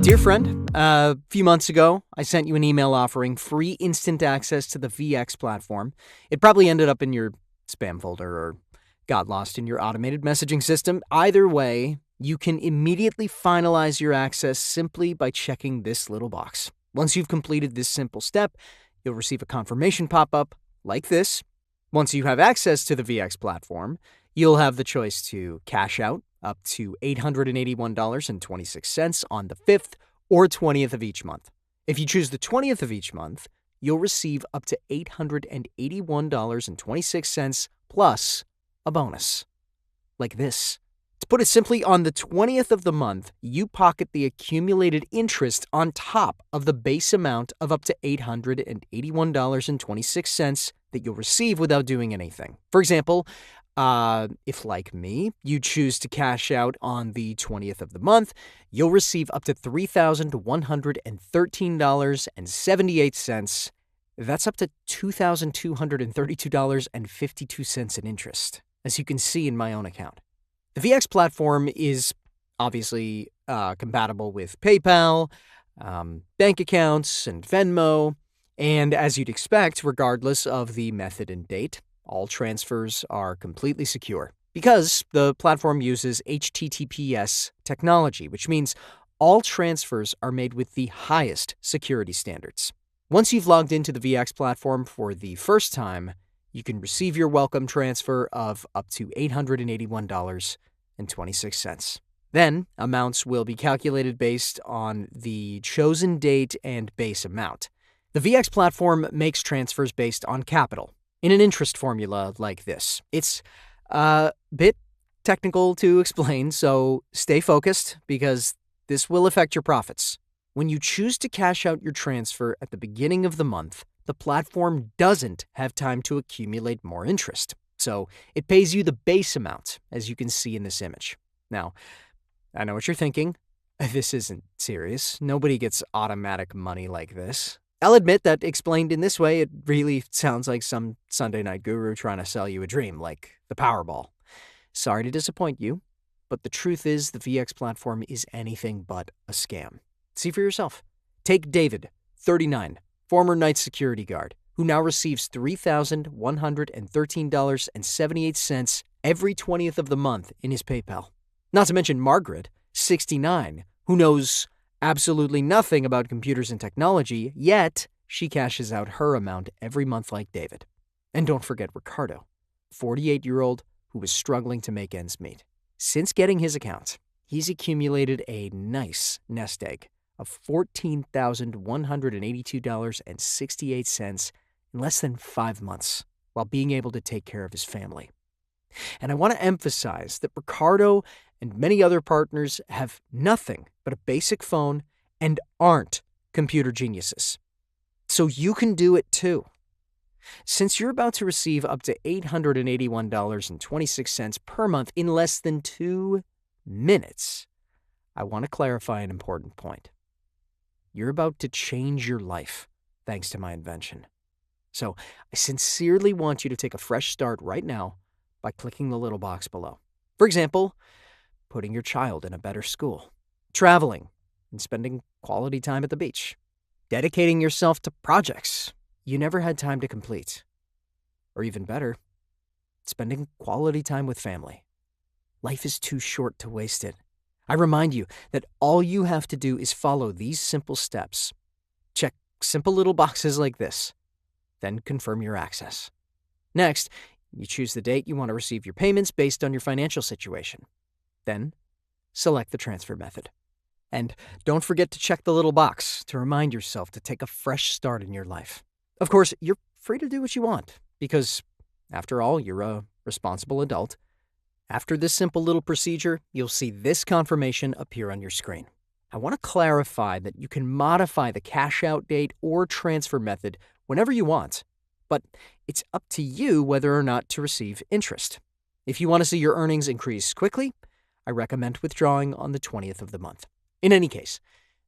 Dear friend, a few months ago, I sent you an email offering free instant access to the VX platform. It probably ended up in your spam folder or got lost in your automated messaging system. Either way, you can immediately finalize your access simply by checking this little box. Once you've completed this simple step, you'll receive a confirmation pop-up like this. Once you have access to the VX platform, you'll have the choice to cash out up to $881.26 on the 5th or 20th of each month. If you choose the 20th of each month, you'll receive up to $881.26 plus a bonus. Like this. To put it simply, on the 20th of the month, you pocket the accumulated interest on top of the base amount of up to $881.26 that you'll receive without doing anything. For example, if, like me, you choose to cash out on the 20th of the month, you'll receive up to $3,113.78. That's up to $2,232.52 in interest, as you can see in my own account. The VX platform is obviously compatible with PayPal, bank accounts, and Venmo, and as you'd expect, regardless of the method and date, all transfers are completely secure because the platform uses HTTPS technology, which means all transfers are made with the highest security standards. Once you've logged into the VX platform for the first time, you can receive your welcome transfer of up to $881.26. Then, amounts will be calculated based on the chosen date and base amount. The VX platform makes transfers based on capital, in an interest formula like this. It's a bit technical to explain, so stay focused because this will affect your profits. When you choose to cash out your transfer at the beginning of the month, the platform doesn't have time to accumulate more interest. So it pays you the base amount, as you can see in this image. Now, I know what you're thinking. This isn't serious. Nobody gets automatic money like this. I'll admit that explained in this way, it really sounds like some Sunday night guru trying to sell you a dream, like the Powerball. Sorry to disappoint you, but the truth is the VX platform is anything but a scam. See for yourself. Take David, 39, former night security guard, who now receives $3,113.78 every 20th of the month in his PayPal. Not to mention Margaret, 69, who knows absolutely nothing about computers and technology, yet she cashes out her amount every month like David. And don't forget Ricardo, 48-year-old who was struggling to make ends meet. Since getting his account, he's accumulated a nice nest egg of $14,182.68 in less than 5 months while being able to take care of his family. And I want to emphasize that Ricardo and many other partners have nothing but a basic phone and aren't computer geniuses. So you can do it too. Since you're about to receive up to $881.26 per month in less than 2 minutes, I want to clarify an important point. You're about to change your life thanks to my invention. So I sincerely want you to take a fresh start right now by clicking the little box below. For example, putting your child in a better school, traveling and spending quality time at the beach, dedicating yourself to projects you never had time to complete, or even better, spending quality time with family. Life is too short to waste it. I remind you that all you have to do is follow these simple steps. Check simple little boxes like this, then confirm your access. Next, you choose the date you want to receive your payments based on your financial situation. Then, select the transfer method. And don't forget to check the little box to remind yourself to take a fresh start in your life. Of course, you're free to do what you want, because, after all, you're a responsible adult. After this simple little procedure, you'll see this confirmation appear on your screen. I want to clarify that you can modify the cash out date or transfer method whenever you want, but it's up to you whether or not to receive interest. If you want to see your earnings increase quickly, I recommend withdrawing on the 20th of the month. In any case,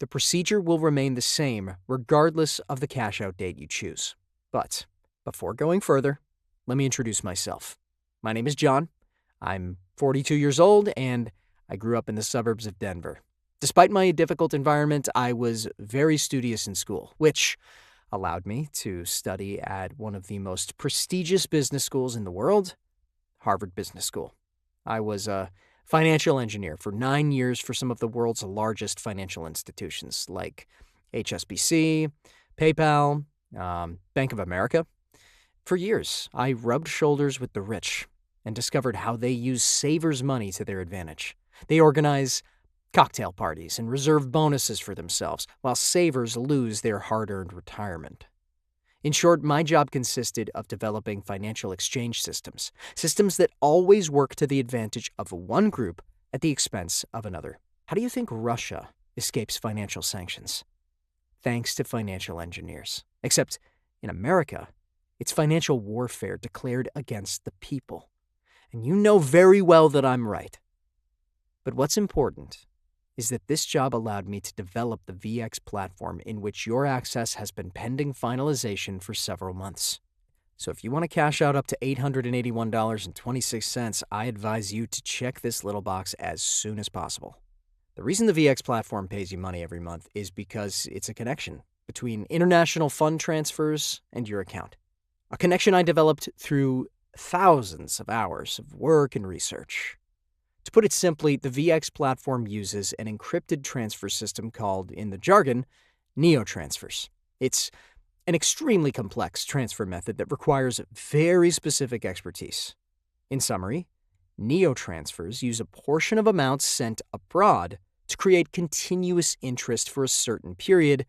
the procedure will remain the same regardless of the cash out date you choose. But before going further, let me introduce myself. My name is John. I'm 42 years old and I grew up in the suburbs of Denver. Despite my difficult environment, I was very studious in school, which allowed me to study at one of the most prestigious business schools in the world, Harvard Business School. I was a financial engineer for 9 years for some of the world's largest financial institutions like HSBC, PayPal, Bank of America. For years, I rubbed shoulders with the rich and discovered how they use savers' money to their advantage. They organize cocktail parties and reserve bonuses for themselves, while savers lose their hard-earned retirement. In short, my job consisted of developing financial exchange systems that always work to the advantage of one group at the expense of another. How do you think Russia escapes financial sanctions? Thanks to financial engineers. Except in America, it's financial warfare declared against the people. And you know very well that I'm right. But what's important is that this job allowed me to develop the VX platform in which your access has been pending finalization for several months. So if you want to cash out up to $881.26, I advise you to check this little box as soon as possible. The reason the VX platform pays you money every month is because it's a connection between international fund transfers and your account. A connection I developed through thousands of hours of work and research. To put it simply, the VX platform uses an encrypted transfer system called, in the jargon, neo-transfers. It's an extremely complex transfer method that requires very specific expertise. In summary, neo-transfers use a portion of amounts sent abroad to create continuous interest for a certain period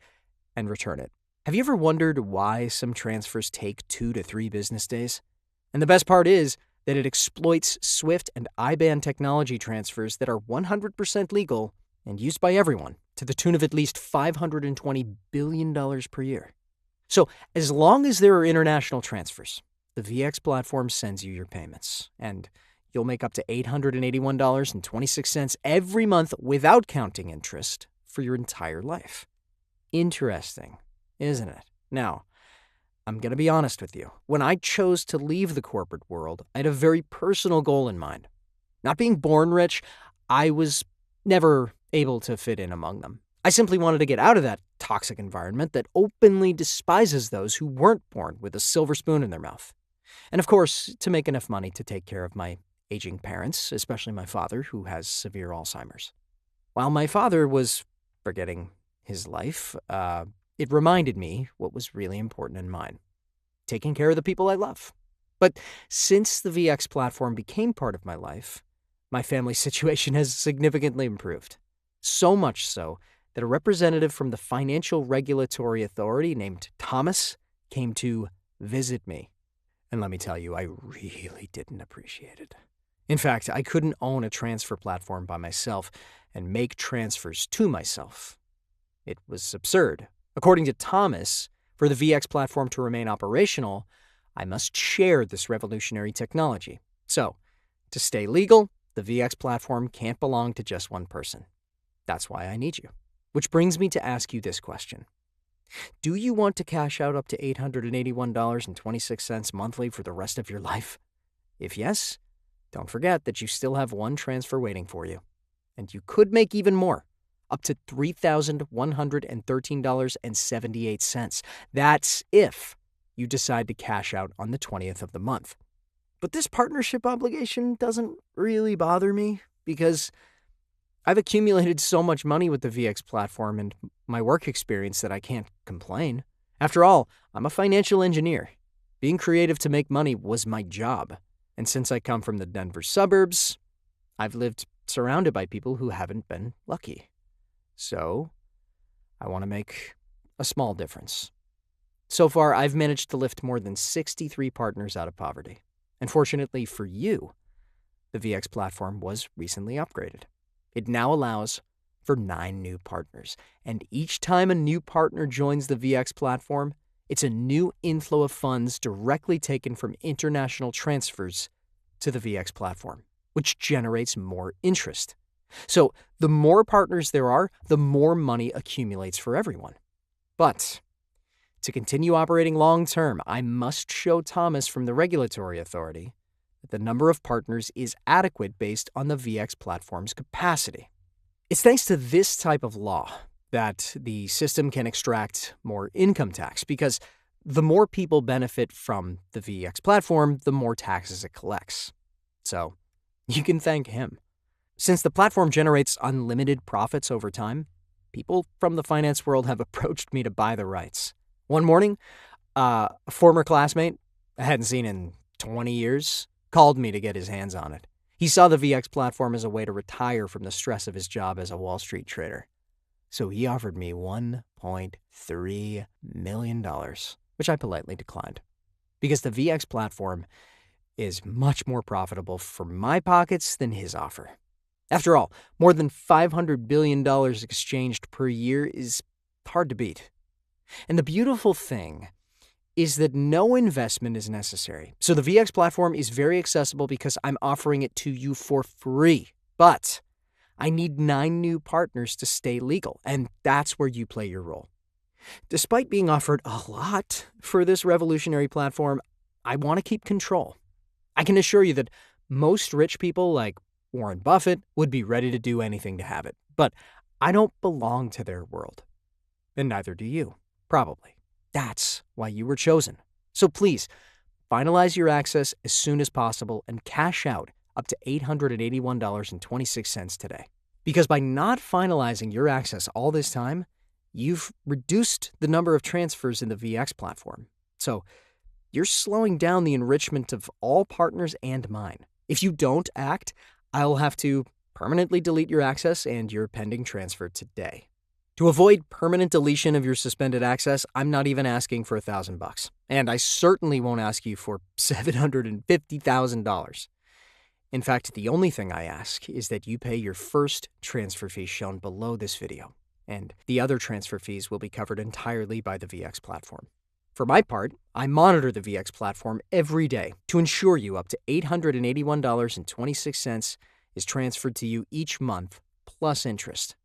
and return it. Have you ever wondered why some transfers take 2 to 3 business days? And the best part is that it exploits SWIFT and IBAN technology transfers that are 100% legal and used by everyone, to the tune of at least $520 billion per year. So, as long as there are international transfers, the VX platform sends you your payments, and you'll make up to $881.26 every month without counting interest for your entire life. Interesting, isn't it? Now, I'm going to be honest with you. When I chose to leave the corporate world, I had a very personal goal in mind. Not being born rich, I was never able to fit in among them. I simply wanted to get out of that toxic environment that openly despises those who weren't born with a silver spoon in their mouth. And of course, to make enough money to take care of my aging parents, especially my father, who has severe Alzheimer's. While my father was forgetting his life, it reminded me what was really important in mine: taking care of the people I love. But since the VX platform became part of my life, my family situation has significantly improved. So much so that a representative from the Financial Regulatory Authority named Thomas came to visit me. And let me tell you, I really didn't appreciate it. In fact, I couldn't own a transfer platform by myself and make transfers to myself. It was absurd. According to Thomas, for the VX platform to remain operational, I must share this revolutionary technology. So, to stay legal, the VX platform can't belong to just one person. That's why I need you. Which brings me to ask you this question. Do you want to cash out up to $881.26 monthly for the rest of your life? If yes, don't forget that you still have one transfer waiting for you. And you could make even more, up to $3,113.78. That's if you decide to cash out on the 20th of the month. But this partnership obligation doesn't really bother me because I've accumulated so much money with the VX platform and my work experience that I can't complain. After all, I'm a financial engineer. Being creative to make money was my job. And since I come from the Denver suburbs, I've lived surrounded by people who haven't been lucky. So, I want to make a small difference. So far, I've managed to lift more than 63 partners out of poverty. And fortunately for you, the VX platform was recently upgraded. It now allows for 9 new partners. And each time a new partner joins the VX platform, it's a new inflow of funds directly taken from international transfers to the VX platform, which generates more interest. So the more partners there are, the more money accumulates for everyone. But to continue operating long-term, I must show Thomas from the regulatory authority that the number of partners is adequate based on the VX platform's capacity. It's thanks to this type of law that the system can extract more income tax because the more people benefit from the VEX platform, the more taxes it collects. So you can thank him. Since the platform generates unlimited profits over time, people from the finance world have approached me to buy the rights. One morning, a former classmate I hadn't seen in 20 years called me to get his hands on it. He saw the VX platform as a way to retire from the stress of his job as a Wall Street trader. So he offered me $1.3 million, which I politely declined. Because the VX platform is much more profitable for my pockets than his offer. After all, more than $500 billion exchanged per year is hard to beat. And the beautiful thing is that no investment is necessary. So the VX platform is very accessible because I'm offering it to you for free. But I need 9 new partners to stay legal, and that's where you play your role. Despite being offered a lot for this revolutionary platform, I want to keep control. I can assure you that most rich people like Warren Buffett would be ready to do anything to have it, but I don't belong to their world. And neither do you, probably. That's why you were chosen. So please, finalize your access as soon as possible and cash out up to $881.26 today. Because by not finalizing your access all this time, you've reduced the number of transfers in the VX platform. So you're slowing down the enrichment of all partners and mine. If you don't act, I'll have to permanently delete your access and your pending transfer today. To avoid permanent deletion of your suspended access, I'm not even asking for $1,000. And I certainly won't ask you for $750,000. In fact, the only thing I ask is that you pay your first transfer fee shown below this video, and the other transfer fees will be covered entirely by the VX platform. For my part, I monitor the VX platform every day to ensure you up to $881.26 is transferred to you each month, plus interest.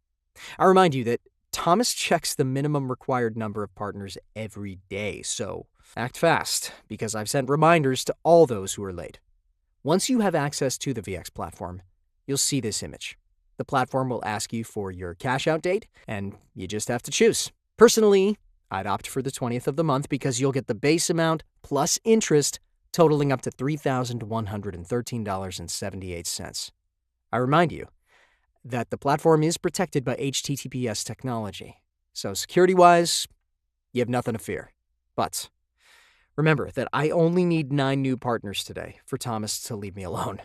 I remind you that Thomas checks the minimum required number of partners every day, so act fast, because I've sent reminders to all those who are late. Once you have access to the VX platform, you'll see this image. The platform will ask you for your cash out date, and you just have to choose. Personally, I'd opt for the 20th of the month because you'll get the base amount plus interest totaling up to $3,113.78. I remind you that the platform is protected by HTTPS technology. So security-wise, you have nothing to fear. But remember that I only need 9 new partners today for Thomas to leave me alone.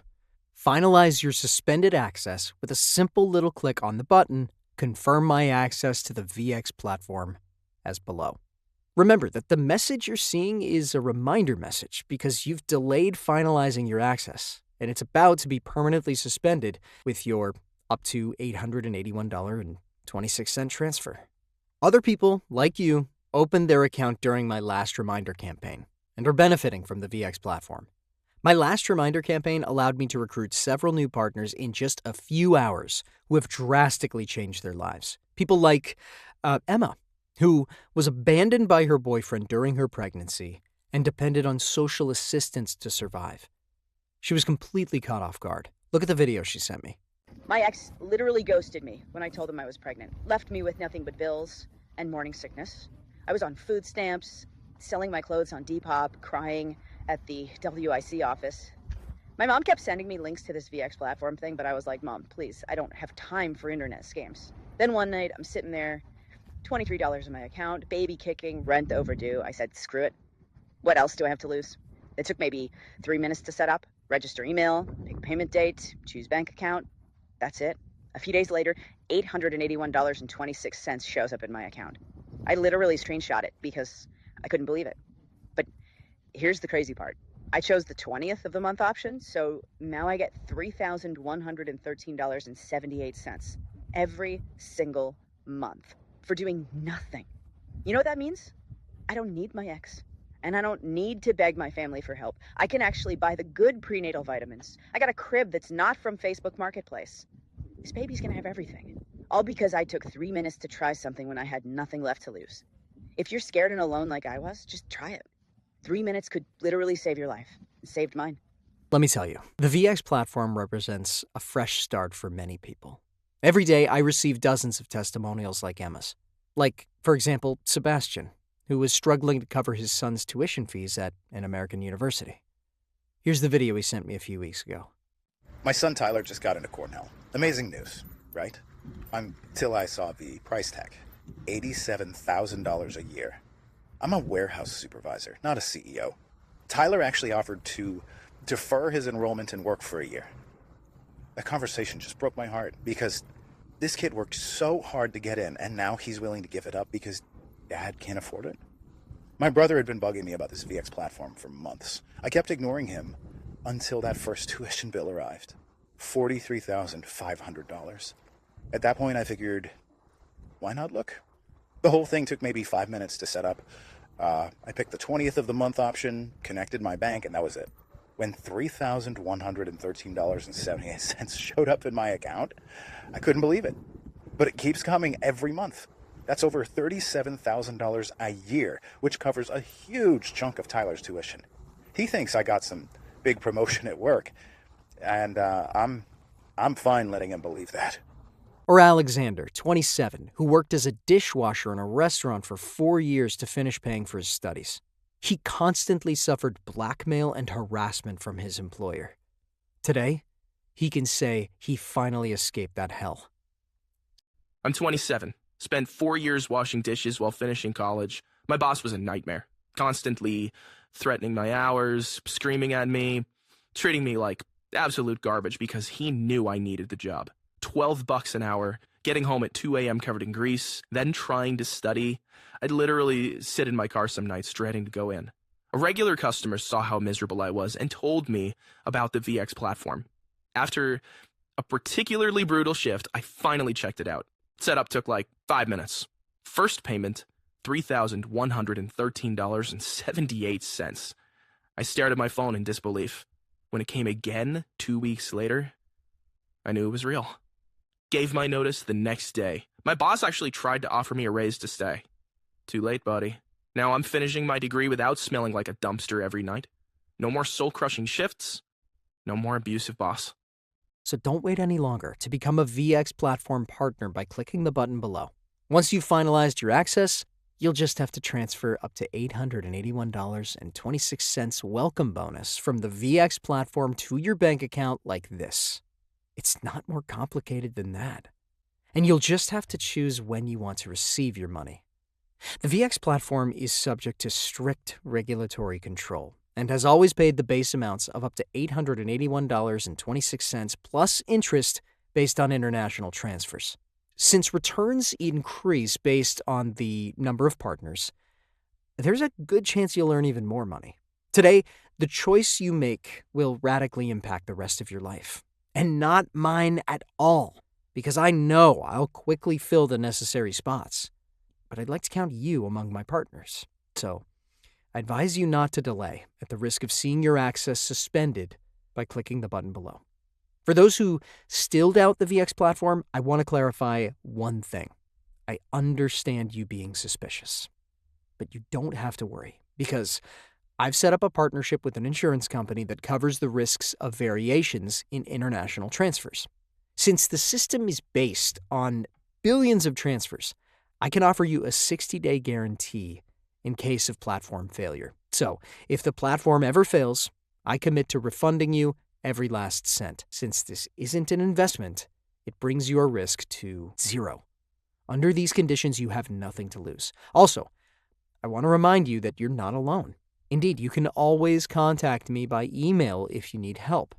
Finalize your suspended access with a simple little click on the button, Confirm my access to the VX platform, as below. Remember that the message you're seeing is a reminder message because you've delayed finalizing your access, and it's about to be permanently suspended with your up to $881.26 transfer. Other people, like you, opened their account during my last reminder campaign and are benefiting from the VX platform. My last reminder campaign allowed me to recruit several new partners in just a few hours who have drastically changed their lives. People like Emma, who was abandoned by her boyfriend during her pregnancy and depended on social assistance to survive. She was completely caught off guard. Look at the video she sent me. My ex literally ghosted me when I told him I was pregnant, left me with nothing but bills and morning sickness. I was on food stamps, selling my clothes on Depop, crying at the WIC office. My mom kept sending me links to this VX platform thing, but I was like, Mom, please, I don't have time for internet scams. Then one night, I'm sitting there, $23 in my account, baby kicking, rent overdue. I said, screw it. What else do I have to lose? It took maybe 3 minutes to set up, register email, pick payment date, choose bank account. That's it. A few days later, $881.26 shows up in my account. I literally screenshot it because I couldn't believe it. But here's the crazy part. I chose the 20th of the month option, so now I get $3,113.78 every single month for doing nothing. You know what that means? I don't need my ex, and I don't need to beg my family for help. I can actually buy the good prenatal vitamins. I got a crib that's not from Facebook Marketplace. This baby's gonna have everything, all because I took 3 minutes to try something when I had nothing left to lose. If you're scared and alone like I was, just try it. 3 minutes could literally save your life. It saved mine. Let me tell you, the VX platform represents a fresh start for many people. Every day, I receive dozens of testimonials like Emma's. Like, for example, Sebastian, who was struggling to cover his son's tuition fees at an American university. Here's the video he sent me a few weeks ago. My son Tyler just got into Cornell. Amazing news, right? Until I saw the price tag. $87,000 a year. I'm a warehouse supervisor, not a CEO. Tyler actually offered to defer his enrollment and work for a year. That conversation just broke my heart because this kid worked so hard to get in, and now he's willing to give it up because Dad can't afford it. My brother had been bugging me about this VX platform for months. I kept ignoring him until that first tuition bill arrived. $43,500. At that point, I figured, why not look? The whole thing took maybe 5 minutes to set up. I picked the 20th of the month option, connected my bank, and that was it. When $3,113.78 showed up in my account, I couldn't believe it. But it keeps coming every month. That's over $37,000 a year, which covers a huge chunk of Tyler's tuition. He thinks I got some big promotion at work, and I'm fine letting him believe that. Or Alexander, 27, who worked as a dishwasher in a restaurant for 4 years to finish paying for his studies. He constantly suffered blackmail and harassment from his employer. Today, he can say he finally escaped that hell. I'm 27. Spent 4 years washing dishes while finishing college. My boss was a nightmare, constantly threatening my hours, screaming at me, treating me like absolute garbage because he knew I needed the job. $12 an hour, getting home at 2 a.m. covered in grease, then trying to study. I'd literally sit in my car some nights dreading to go in. A regular customer saw how miserable I was and told me about the VX platform. After a particularly brutal shift, I finally checked it out. Setup took like 5 minutes. First payment, $3,113.78. I stared at my phone in disbelief. When it came again 2 weeks later, I knew it was real. Gave my notice the next day. My boss actually tried to offer me a raise to stay. Too late, buddy. Now I'm finishing my degree without smelling like a dumpster every night. No more soul-crushing shifts. No more abusive boss. So don't wait any longer to become a VX platform partner by clicking the button below. Once you've finalized your access, you'll just have to transfer up to $881.26 welcome bonus from the VX platform to your bank account like this. It's not more complicated than that. And you'll just have to choose when you want to receive your money. The VX platform is subject to strict regulatory control and has always paid the base amounts of up to $881.26 plus interest based on international transfers. Since returns increase based on the number of partners, there's a good chance you'll earn even more money. Today, the choice you make will radically impact the rest of your life. And not mine at all, because I know I'll quickly fill the necessary spots. But I'd like to count you among my partners. So, I advise you not to delay at the risk of seeing your access suspended by clicking the button below. For those who still doubt the VX platform, I want to clarify one thing. I understand you being suspicious. But you don't have to worry, because I've set up a partnership with an insurance company that covers the risks of variations in international transfers. Since the system is based on billions of transfers, I can offer you a 60-day guarantee in case of platform failure. So, if the platform ever fails, I commit to refunding you every last cent. Since this isn't an investment, it brings your risk to zero. Under these conditions, you have nothing to lose. Also, I want to remind you that you're not alone. Indeed, you can always contact me by email if you need help.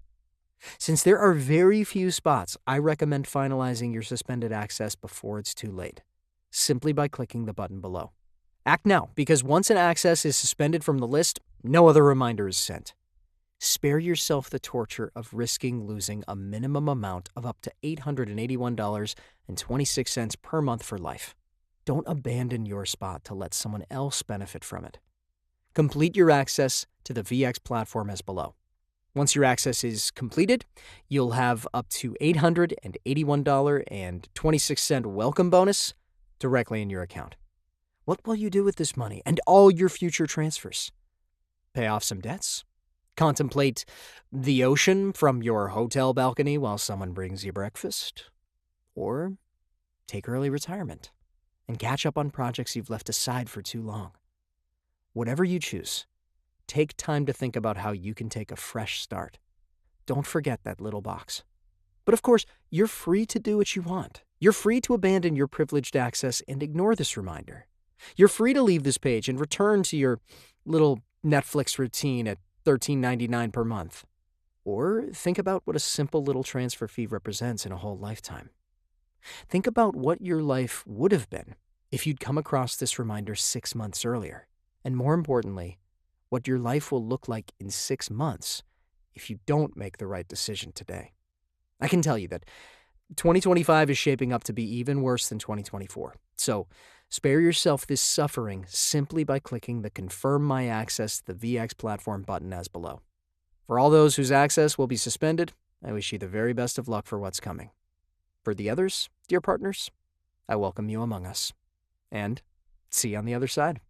Since there are very few spots, I recommend finalizing your suspended access before it's too late, simply by clicking the button below. Act now, because once an access is suspended from the list, no other reminder is sent. Spare yourself the torture of risking losing a minimum amount of up to $881.26 per month for life. Don't abandon your spot to let someone else benefit from it. Complete your access to the VX platform as below. Once your access is completed, you'll have up to $881.26 welcome bonus directly in your account. What will you do with this money and all your future transfers? Pay off some debts? Contemplate the ocean from your hotel balcony while someone brings you breakfast? or take early retirement and catch up on projects you've left aside for too long. Whatever you choose, take time to think about how you can take a fresh start. Don't forget that little box. But of course, you're free to do what you want. You're free to abandon your privileged access and ignore this reminder. You're free to leave this page and return to your little Netflix routine at $13.99 per month. Or think about what a simple little transfer fee represents in a whole lifetime. Think about what your life would have been if you'd come across this reminder 6 months earlier. And more importantly, what your life will look like in 6 months if you don't make the right decision today. I can tell you that 2025 is shaping up to be even worse than 2024. So spare yourself this suffering simply by clicking the Confirm My Access to the VX platform button as below. For all those whose access will be suspended, I wish you the very best of luck for what's coming. For the others, dear partners, I welcome you among us. And see you on the other side.